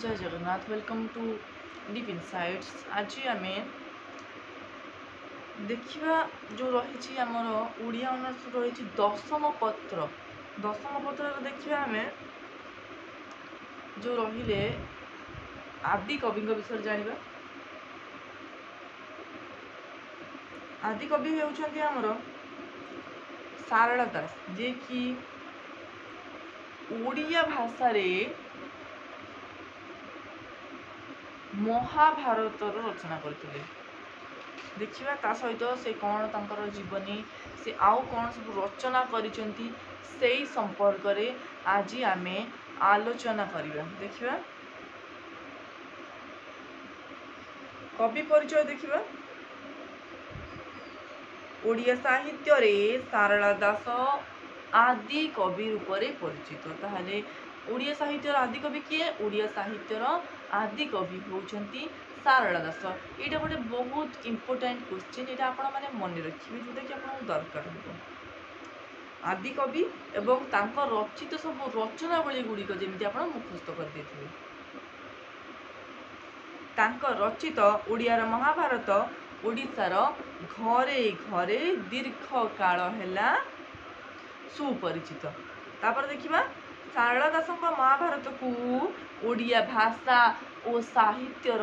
जय Jagannath welcome to deep insights. आज आम देखा जो रही आमर ओडिया ऑनर्स रही दशम पत्र देखा आम जो रहिले आदि कवि विषय जाना। आदि कवि होउछन्ति आमर सारला दास जे कि ओडिया भाषा रे महाभारत रचना करते। देखिए ता सहित से कौन तांकर जीवनी से आउ कौन सब रचना करिसेंती सेई संपर्क रे आज आमे आलोचना करिबा। देखिबा कवि परिचय देखिबा। ओडिया साहित्य रे सारला दास आदि कवि रूप में परिचित। ताहले ओडिया साहित्यर आदि कवि किए? ओडिया साहित्यर आदि कवि होउछन्ति सारला दास। ये गोटे बहुत इंपोर्टेंट क्वेश्चन, ये आपण मैंने मन रखिए जोटा कि आपको दरकार हो। आदि कवि एवं तांकर रचित सब रचनावली गुड़िक जमी आप मुखस्त कर देथिबे। तांकर रचित ओडियार महाभारत ओडिशार घरे घरे दीर्घ काल हेला सुपरिचित। तापर देखिबा सारला दासଙ୍କ महाभारत को ओडिया भाषा और साहित्यर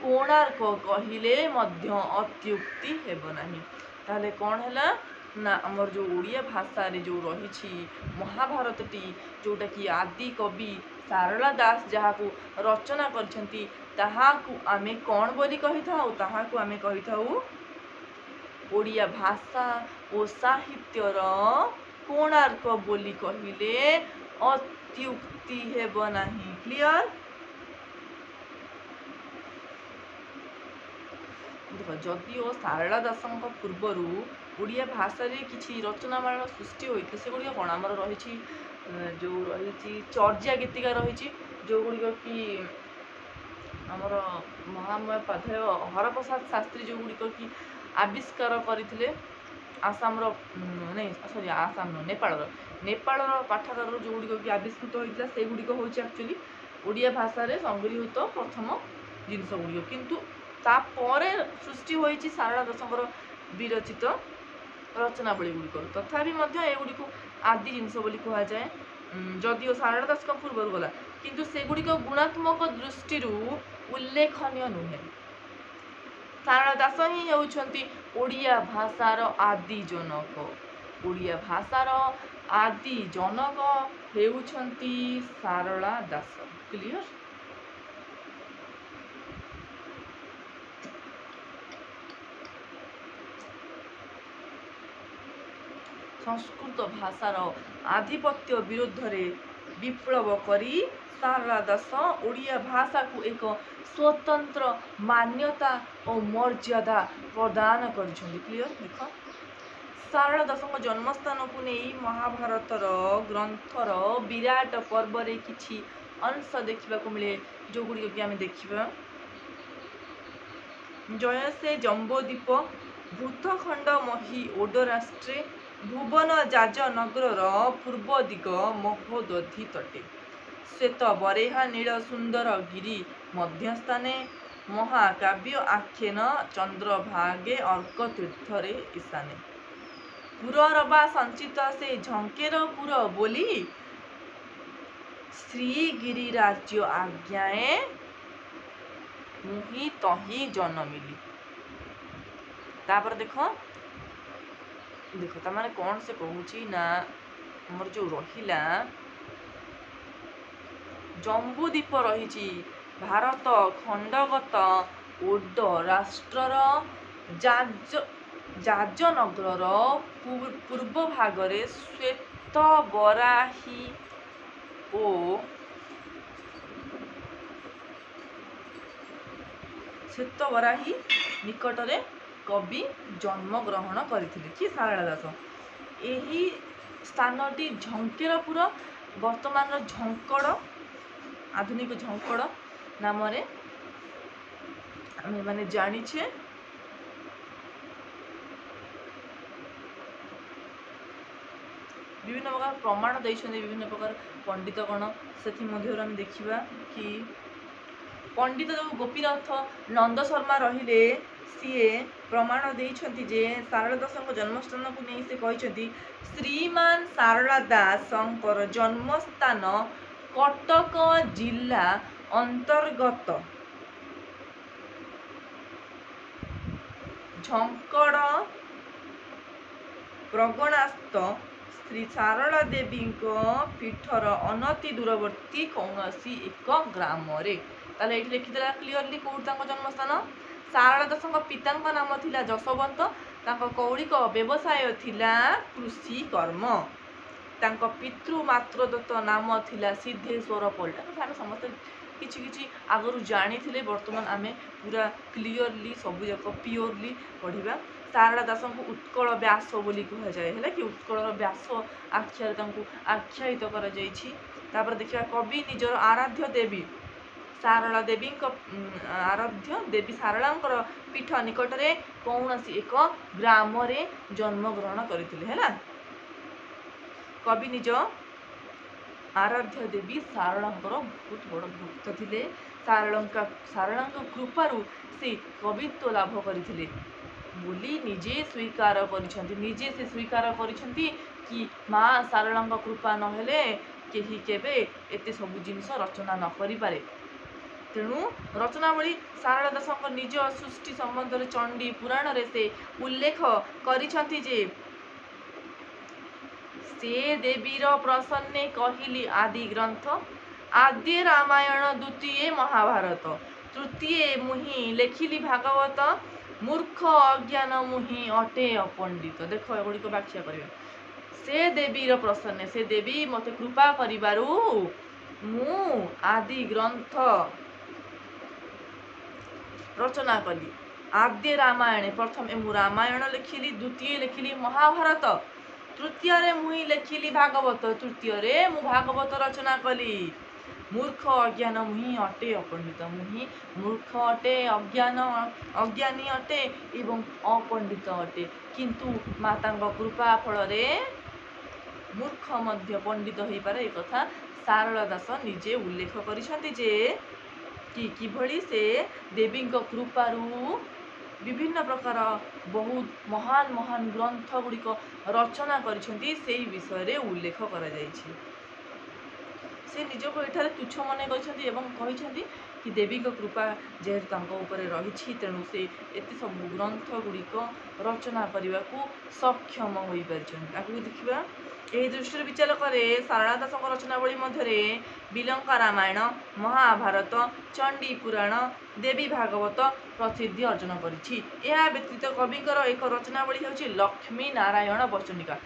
कोणार्क कहिले मध्य अत्युक्ति हेब नाही। ताहले कौन हैला ना हमर जो ओडिया भाषा रे जो रही महाभारतटी जोटा कि आदि कवि सारला दास जहाँ को रचना करछन्ति ताहाकु आमे कौन बोली कहि थाउ? ताहाकु आमे कहि थाउ ओडिया भाषा और साहित्यर कोणार्क बोली कहिले अत्युक्ति हेब नाही। क्लियर? देख जदिओ सारला दासଙ୍କ पूର୍ବରୁ ओडिया भाषा रे किछि रचनामाला सृष्टि होइथे सेगुड़ी कौन आमर रही जो रही चर्या गीतिका रही जो गुड़िक कि आमर महामय पाध्याय हरप्रसाद शास्त्री जो गुड़िक कि आविष्कार करते आसाम नहीं सॉरी आसाम नेपाल पाठागार जो गुड़िक कि आविष्कृत होता से गुड़िक हूँ एक्चुअली ओडिया भाषा रे संगृहीत प्रथम जिनस गुड़िक किंतु तापर सृष्टि होती सारला दासଙ୍କର विरचित रचनावली गुड़िक। तथापि एगुड़ी आदि जिनस बोली कह जाए जदिओ सारला दास पूर्व गला किंतु सेगुड़िक गुणात्मक दृष्टि उल्लेखनीय नुहे। सारला दास ही होउछन्ति ओडिया भाषार आदि जनक। ओडिया भाषार आदि जनक हेउछन्ति सारला दास। क्लियर? संस्कृत भाषार आधिपत्य विरुद्ध रे विप्लव करी सारला दास ओडिया भाषा को एक स्वतंत्र मान्यता और मर्यादा प्रदान करिसेंति। क्लियर? देख सारला दासଙ୍କ जन्मस्थान को नहीं महाभारतर ग्रंथर विराट पर्व रे किछि अंश देखा मिले जो गुड़िक कि आम देखा जय से जम्बोदीप भूतखंड मही ओडराष्ट्रे भुवन जाजनगर पूर्व दिग महोदधि तटे श्वेत बरेहा नील सुंदर गिरी मध्यस्थाने महाकाव्य आख्यन चंद्रभागे अर्क तीर्थरे ईशाने पुररबा संचित से झंकेर पुर बोली श्रीगिरी राज्य आज्ञाए मुही तही जनमिली। तापर देखो तार कौन से कहूँ ना मोर जो रहिला जम्बूद्वीप रही भारत खंडगत ओड राष्ट्रर जाजनगर पूर्व भागरे श्वेत बराही ओ श्वेत बराही निकटरे कवि जन्म ग्रहण करथिले कि सारला दास। यही स्थानटी झंकेरपुर वर्तमान झंकड़ आधुनिक झंकड़ नाम आम माने जानिछे। विभिन्न प्रकार प्रमाण देइछन्ति विभिन्न प्रकार पंडितगण से देखा कि पंडित जो गोपीनाथ नंद शर्मा रहिले सीए प्रमाण देइछन्ति जे सारला दासଙ୍କ जन्मस्थान को नहीं से कहते श्रीमान सारला दासଙ୍କର जन्मस्थान कटक जिला अंतर्गत झंकड़ प्रगणास्थ श्री सारला देवी पीठर अनति दूरवर्ती कौन एक ग्राम ताले ये लिखिदेला क्लीयरली कौट जन्मस्थान सारला दास पिता नाम थिला जशवंत कौलिक व्यवसाय थिला कृषि कर्म पितृ मातृदत्त नाम थिला सिद्धेश्वर पल्टा समस्त किछि किछि आगरु जानी थिले वर्तमान आमे पूरा क्लीयरली सब जाक प्योरली पढ़िबा सारला दास को उत्कल व्यास बोली कह जाए है कि उत्कल व्यास आख्या आख्यायित कर देखा कवि निजर आराध्य देवी सारला देवी आराध्य देवी सारला पीठ निकट में कौन एक ग्राम जन्म ग्रहण करते है कवि निज आराध्य देवी सारला बहुत बड़ भक्त थे सारला कृपारू से कवित्व लाभ करते बोली निजे स्वीकार निजे से स्वीकार कि माँ सारला कृपा नहेले केही केबे एते सब जिनिस रचना न करि पारे तेणु रचनावली सारला दास निज सृष्टि संबंध में चंडी पुराण रे से उल्लेख करिसंति जे से देवीर प्रसन्ने कहिली आदि ग्रंथ आद्य रामायण द्वितीय महाभारत तृतीय मुहि लेखिली भागवत मूर्ख अज्ञान मुहि अटे अपंडित देख एगुड़िक व्याख्या करिवे से देवीर प्रसन्न से देवी मते कृपा करिबारु मु आदि ग्रंथ रचना कली आद्य रामायण प्रथम मु रामायण लिखिली द्वितीय लिखिली महाभारत तृतीय रे मुहि लिखिली भागवत तृतीय रे मु भागवत रचना कली मूर्ख अज्ञान मुहि अटे अपंडित मुहि मूर्ख अटे अज्ञानी अटे एवं अपंडित अटे किंतु माता कृपा फल मूर्ख मध्य पंडित हो पारे एक कथा सारला दास निजे उल्लेख करिसंति जे कि भली से देवी कृपारू विभिन्न प्रकार बहुत महान महान ग्रंथ गुड़िक रचना करिसंति सेही विषय रे उल्लेख करा जायछि से निजको एठारे तुच्छ मन कहते कि देवी कृपा जेहेतु तांको उपरे रही तेणु से एते सब ग्रंथ गुड़िक रचना करने को सक्षम हो पारि देखा यही दृष्टि विचार करे सारला दास रचनावली मध्य बिलंका रामायण महाभारत चंडी पुराण देवी भागवत प्रसिद्धि अर्जन करिछि। यह व्यतीत कविंकर एक रचनावली होछि लक्ष्मी नारायण वचनिका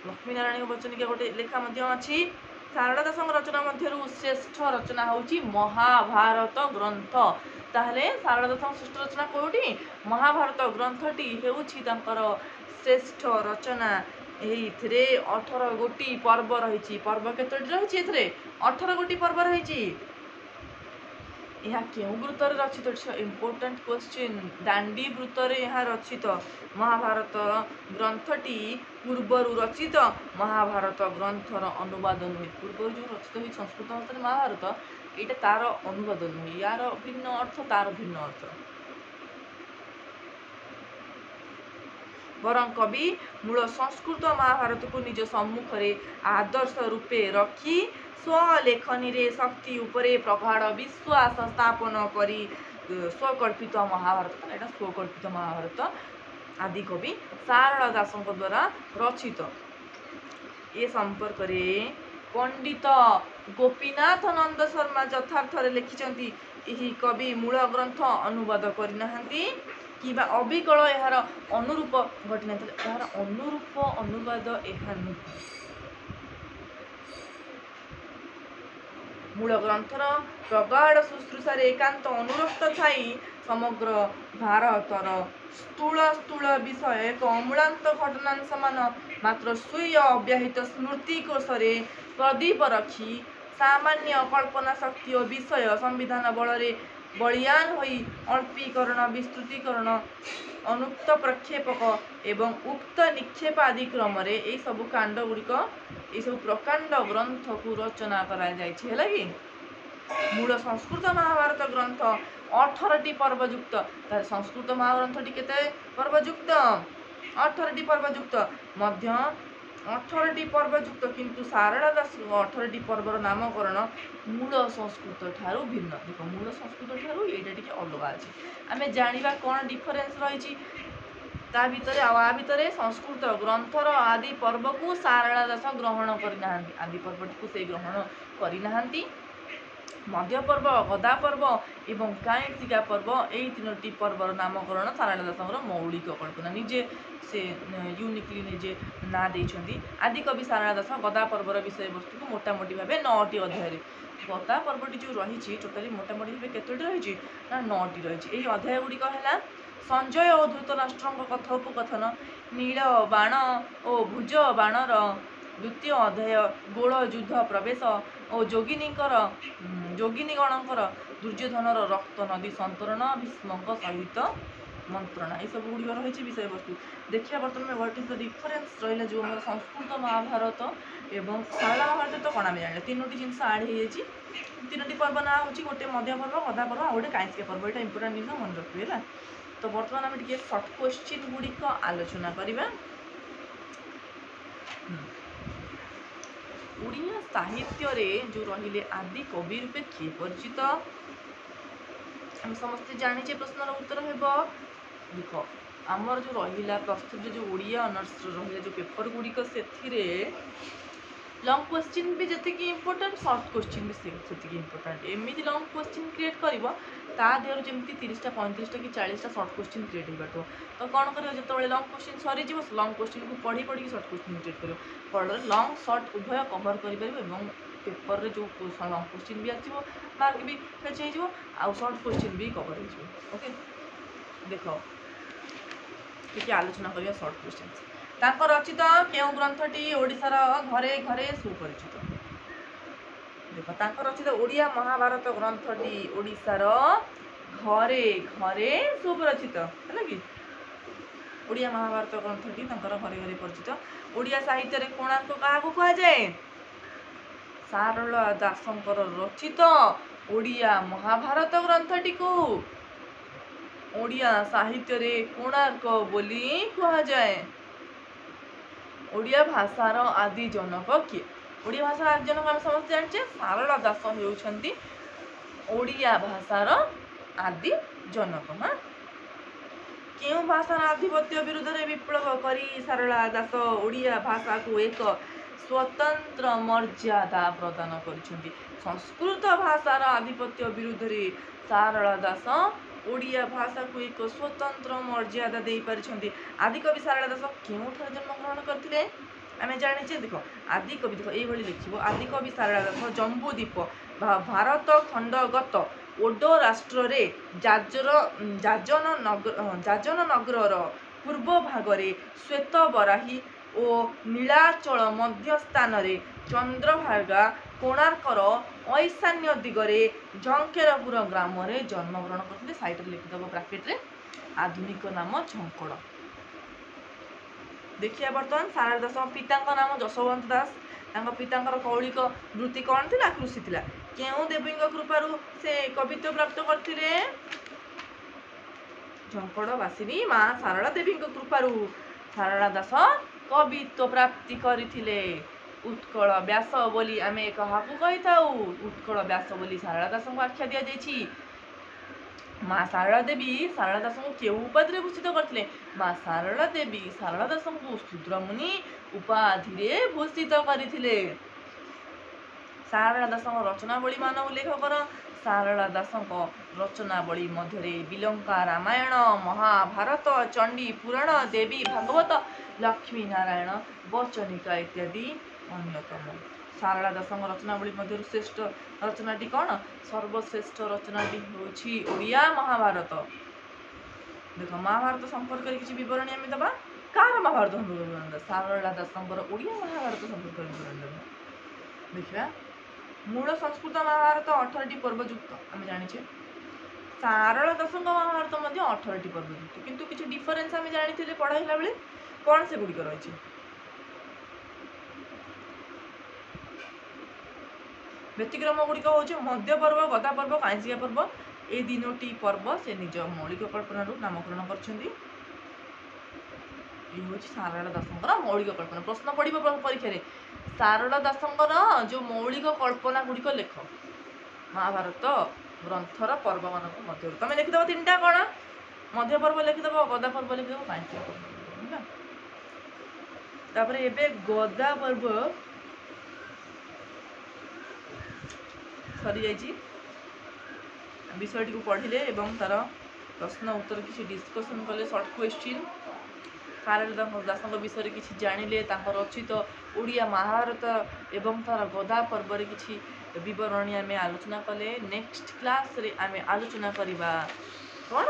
लक्ष्मी नारायण वचनिका गोटे लेखा अच्छी सारला दास रचना मध्य श्रेष्ठ रचना होछि महाभारत ग्रंथ ताहले सारला दास श्रेष्ठ रचना कोठी महाभारत ग्रंथटी हेउछि तांकर श्रेष्ठ रचना एथिरे 18 गोटी पर्व रही पर्व केतोटी रही 18 गोटी पर्व रही यह क्यों वृत्तर रचित इम्पोर्टेंट क्वेश्चन दांडी वृत्तर यहाँ रचित महाभारत ग्रंथटी पूर्वर रचित महाभारत ग्रंथर अनुवाद नुहे पूर्व जो रचित हुई संस्कृत भाषा महाभारत यहाँ तार अनुवाद नुहे यार भिन्न अर्थ तार भिन्न अर्थ बरं कवि मूल संस्कृत महाभारत को निज सम्मुख आदर्श रूपे रखी स्वलेखनी रे शक्ति उपरे प्रगाढ़ विश्वास स्थापन करी स्वकल्पित महाभारत यहाँ स्वकल्पित महाभारत आदि कवि सारला दास द्वारा रचित ए संपर्क में पंडित गोपीनाथ नंद शर्मा यथार्थ लिखिं यही कवि मूल ग्रंथ अनुवाद करना किबा अविकल यार अनुरूप घटना यार अनुरूप अनुवाद यह नुह मूल ग्रंथर प्रगाढ़ शुश्रूषार एकांत अनुरक्त थाई समग्र भारतर स्थूल स्थूल विषय एक अमूलांत घटना समान मात्र स्वीय अव्याहित स्मृति कोशरे प्रदीप रखी सामान्य कल्पना शक्ति और विषय संविधान बल बलियान होई अल्पीकरण विस्तृतीकरण अनुक्त प्रक्षेपक एवं उक्त निक्षेप आदि क्रम यही सब कांड गुड़िक यह सब प्रकांड ग्रंथ को रचना करा कि मूल संस्कृत महाभारत ग्रंथ 18टी पर्वयुक्त संस्कृत महाग्रंथटी केते पर्वयुक्त 18टी पर्वयुक्त मध्य 18टी पर्वयुक्त किंतु सारला दास 18टी पर्वर नामकरण मूल संस्कृत ठारू भिन्न देख मूल संस्कृत ठारू एटा टिके अलग अछि आमे जानिबा कोन डिफरेंस रहिछि ता भितरे आ भितरे संस्कृत ग्रंथर आदि पर्व को सारला दास ग्रहण करिना आदि पर्वटी को से ग्रहण करिना मध्य पर्व गदा पर्व एवं कायिका पर्व यही तीनोटी पर्वर नामकरण सारला दास मौलिक कल्पना निजे से यूनिकली निजे ना देइछंती आदि कवि सारला दास गदा पर्वर विषय वस्तु को मोटामोटी भाव 9टी अध्याय गदा पर्वटी जो रही टोटाली मोटामोटी भाव केतोटी रही ना 9टी रही यही अध्याय गुड़िक है संजय और धृतराष्ट्र कथोपकथन नील बाण और भुज बाणर द्वितीय अध्याय गोल युद्ध प्रवेश और जोगिनीगणकर दुर्योधनर रक्त नदी संतरण भीष्म सहित मंत्रणा ये सब गुड़ रही विषय वस्तु देखिए बर्तमान व्हाट इज द डिफरेंस रहा जो हमारे संस्कृत महाभारत एवं सारला महाभारत तो कौन आम जाने तीनोटी जिन आड हो तीनोटी पर्व ना हूँ गोटे मध्य पर्व गदा पर्व आ गए कायिका पर्व यहाँ इंपोर्टाट जिन मन रखिए है तो बर्तमान आम टे सर्ट क्वेश्चन गुड़िक आलोचना करवा ओडिया साहित्य रे जो रहिले आदि कवि रूपे किए परिचित हम समस्ते जानिचे प्रश्नर उत्तर हेब देख आमर जो रहिला प्रस्तुत जो ओडिया ऑनर्स रहिला जो पेपर गुड़िक से लॉन्ग क्वेश्चन भी जी इंपोर्टाट सर्ट क्वेश्चन भी से इंपोर्टाट एमती लॉन्ग क्वेश्चन क्रिएट कर देहर जमी 30टा 35टा कि 40टा सर्ट क्वेश्चन क्रिएट हो तो कौन कर जो लॉन्ग क्वेश्चन सरी लॉन्ग क्वेश्चन को पढ़ी पढ़ी सर्ट क्वेश्चन क्रिएट कर फल लॉन्ग सर्ट उभय कवर कर पेपर रे जो लॉन्ग क्वेश्चन भी आसो मार्क भी फेच हो सर्ट क्वेश्चन भी कवर हो ओके देख टे आलोचना करिया सर्ट क्वेश्चन तांको रचित केउ ग्रंथटी ओडिशार घरे घरे सुपरिचित देख तांको रचित ओडिया महाभारत ग्रंथटी ओडिशार घरे घरे सुपरिचित है कि ओडिया महाभारत ग्रंथटी तांकर घरे घरे परिचित ओडिया साहित्य रे कोणार्क काहाकू कहा जाए सारला दासंकर रचित ओडिया महाभारत ग्रंथटी को ओडिया साहित्य रे कोणार्क बोली कहा जाए ओडिया भाषार आदि जनक किए ओडिया भाषार आदि जनक आम समस्त जाने सारला दास होउछंती ओडिया भाषार आदि जनक हाँ क्यों भाषार आधिपत्य विरुद्ध रे विप्लव करी सारला दास ओडिया भाषा को एक स्वतंत्र मर्यादा प्रदान करिसेंती संस्कृत भाषार आधिपत्य विरुद्ध रे सारला दास ओडिया भाषा को एक स्वतंत्र मर्यादा दे पारिछंती आदि कवि सारला दास केउठार जन्म ग्रहण करथिले आमे जानिछे देखो आदि कवि देखो एई भली लिखिबो आदि कवि सारला दास जम्बूद्वीप भारत खंडगत ओडो राष्ट्र रे जाजन नगर पूर्व भागरे श्वेत बराही और नीलाचल मध्य स्थान रे चंद्रभागा कोणार्कर ईशान्य दिगरे झंकेरपुर ग्राम रे जन्म ग्रहण करते साइट लिखिदेव ब्राकेट रे आधुनिक नाम झंकड़ देखिए बर्तमान सारला दास पिता नाम जशवंत दास पिता कौलिक वृत्ति कौन थी कृषि थिला केउ देवी कृपारू से कवित्व प्राप्त करथिले झंकड़वासिनी माँ सारला देवी कृपारू सारला दास कवित्व प्राप्ति करथिले उत्कल व्यास बोली आमे कहाकू कहि थाउ उत्कल व्यास बोली सारला दास को आख्या दिया जाइछि माँ सारला देवी सारला दास को केउ उपाधि भूषित करथिले माँ सारला देवी सारला दास को शूद्रमुनि उपाधि भूषित करथिले सारला दास रचनावली मान उल्लेख कर सारला दास रचनावली मध्य बिलंका रामायण महाभारत चंडी पुराण देवी भागवत लक्ष्मी नारायण वचनिका इत्यादि अन्यतम सारला दास रचनावली मध्य श्रेष्ठ रचनाटी कौन सर्वश्रेष्ठ रचनाटी होछि ओडिया महाभारत देख महाभारत संपर्क किसी बरणी आम दबा कार महाभारत संपर्क सारला दास ओडिया महाभारत संपर्क बरणी दबा देखा मूल संस्कृत महाभारत 18टी पर्वयुक्त आम जाने सारला दास महाभारत 18टी पर्वयुक्त किंतु किसी डिफरेन्स आम जानी पढ़ाइला बेले कौन से गुड़िक रही ବ୍ୟତିକ୍ରମ ଗୁଡ଼ିକ ହେଉଛି ମଧ୍ୟ ପର୍ବ, ଗଦା ପର୍ବ, କାଇଁଚିଆ ପର୍ବ। এই 3ଟି ପର୍ବ ସେ ନିଜ ମୌଳିକ କଳ୍ପନାରୁ ନାମକରଣ କରିଛନ୍ତି। ଇଏ ହେଉଛି ସାରଳା ଦାସଙ୍କର ମୌଳିକ କଳ୍ପନା। ପ୍ରଶ୍ନ ପଡ଼ିବ ପରୀକ୍ଷାରେ, ସାରଳା ଦାସଙ୍କର ଯେଉଁ ମୌଳିକ କଳ୍ପନା ଗୁଡ଼ିକ ଲେଖ ମହାଭାରତ ଗ୍ରନ୍ଥର ପର୍ବମାନଙ୍କ ମଧ୍ୟରୁ। ତମେ ଲେଖିଦେବ 3ଟା କ'ଣ? ମଧ୍ୟ ପର୍ବ ଲେଖିଦେବ, ଗଦା ପର୍ବ ଲେଖିଦେବ, କାଇଁଚିଆ ପର୍ବ ଲେଖିଦେବ ହେଲା। ତାପରେ ଏବେ ଗଦା ପର୍ବ ସରିଯାଇଛି। ବିଷୟଟିକୁ ପଢ଼ିଲେ ଏବଂ ତାର ପ୍ରଶ୍ନ ଉତ୍ତର କିଛି ଡିସ୍କସନ୍ କଲେ, ସର୍ଟ କ୍ୱେଶ୍ଚିନ୍ ସାରଳା ଦାସଙ୍କ ବିଷୟରେ କିଛି ଜାଣିଲେ, ତାଙ୍କ ରଚିତ ଓଡ଼ିଆ ମହାଭାରତ ଏବଂ ତାର ଗଦା ପର୍ବରେ କିଛି ବିବରଣୀ ଆମେ ଆଲୋଚନା କଲେ। ନେକ୍ସଟ କ୍ଲାସ୍ରେ ଆମେ ଆଲୋଚନା କରିବା କ'ଣ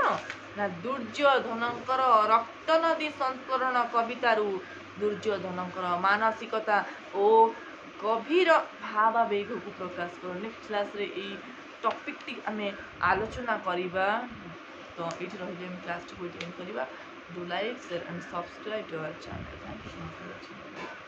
ନା ଦୁର୍ଯ୍ୟୋଧନଙ୍କର ରକ୍ତନଦୀ ସଂସ୍କରଣ କବିତାରୁ ଦୁର୍ଯ୍ୟୋଧନଙ୍କର ମାନସିକତା ଓ ଗଭୀର ଭାବାବେଗକୁ ପ୍ରକାଶ କର। ନେକ୍ସଟ କ୍ଲାସ୍ରେ ଏଇ ଟପିକ୍ଟି ଆମେ ଆଲୋଚନା କରିବା। ତ ଏଇଠି ରହିଲେ ଆମେ କ୍ଲାସ୍ଟିକୁ ଏଇଠି ଏଣ୍ଡ କରିବା। Do like, share and subscribe to our channel. Thank you so much for watching.